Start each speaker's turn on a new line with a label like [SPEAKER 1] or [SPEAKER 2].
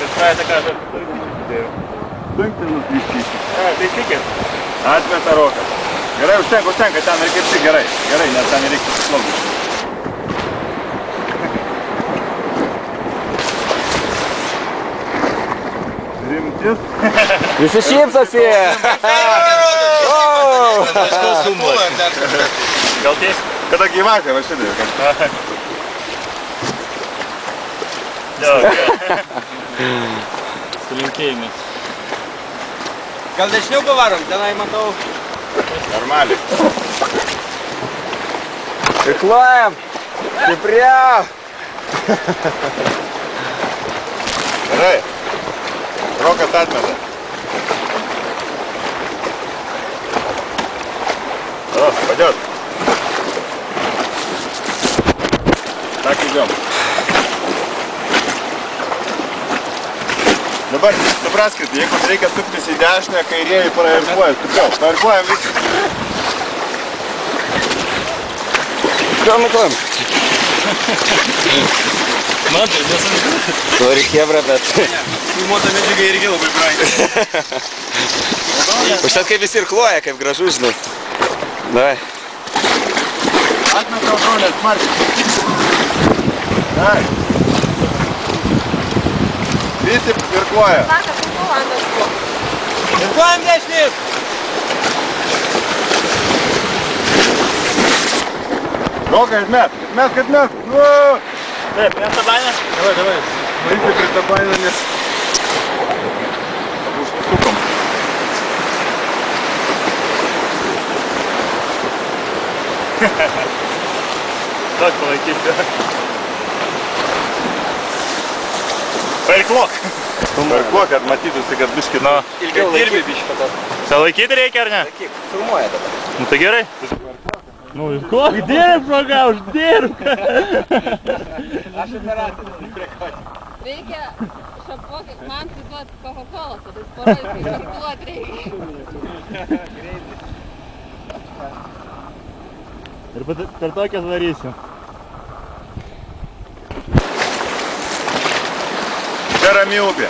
[SPEAKER 1] Ir praeitą kartą
[SPEAKER 2] Dunktelnus viškyčius.
[SPEAKER 1] tai tikit.
[SPEAKER 2] Atmeta rokas. Gerai, užtenka, ten reikia tik gerai. Gerai, nes ten reikia suslaugyti. Rimtis.
[SPEAKER 3] Visi šypsosi.
[SPEAKER 1] Gal tiesi?
[SPEAKER 2] Kada gyvatė, va šitą.
[SPEAKER 1] Jo, su linkėjimais.
[SPEAKER 4] Gal dešiniau pavarom, tenai matau.
[SPEAKER 2] Normaliai.
[SPEAKER 3] Irkluojam. Stipriau.
[SPEAKER 2] Gerai. Rokas atmeta. O, padėt. Так, идем. Dabar supraskite, jeigu reikia suktis į dešinę, kairieji prairkluoja. Stipriau, prairkluojam visi.
[SPEAKER 3] Ką
[SPEAKER 1] Man tai nesanku.
[SPEAKER 3] Sorry, Hebra, bet...
[SPEAKER 4] Filmuota medžiaga irgi labai brangi.
[SPEAKER 3] Užtat kaip visi irkluoja, kaip gražu, žinai. Davai.
[SPEAKER 2] Atmeta audronės, smarkiai. Dai. Visi irkluoja.
[SPEAKER 4] Irkluojam dešinės.
[SPEAKER 2] Rokai, atmet.
[SPEAKER 1] Taip, prie tabainę?
[SPEAKER 2] Davai. Vaizai prie tabainę, nes... Užsukom.
[SPEAKER 1] Duok palaikyti. Pairkluok.
[SPEAKER 2] Pairkluok, kad matytųsi, kad biški, nu...
[SPEAKER 3] Ilgiau
[SPEAKER 4] Dirbi
[SPEAKER 3] laikyk.
[SPEAKER 4] biškį po to.
[SPEAKER 1] Čia laikyti reikia, ar ne?
[SPEAKER 3] Laikyk. Filmuoja dabar.
[SPEAKER 1] Nu tai gerai. Nu, irkluok, dirb, žmogaus, dirb.
[SPEAKER 4] Aš operatorius priekoti.
[SPEAKER 5] Reikia šapuokit, man suduot Coca-Cola, tada parodys, kaip šapuot reikia.
[SPEAKER 1] Ir per tokias darysiu.
[SPEAKER 2] Čia rami upė.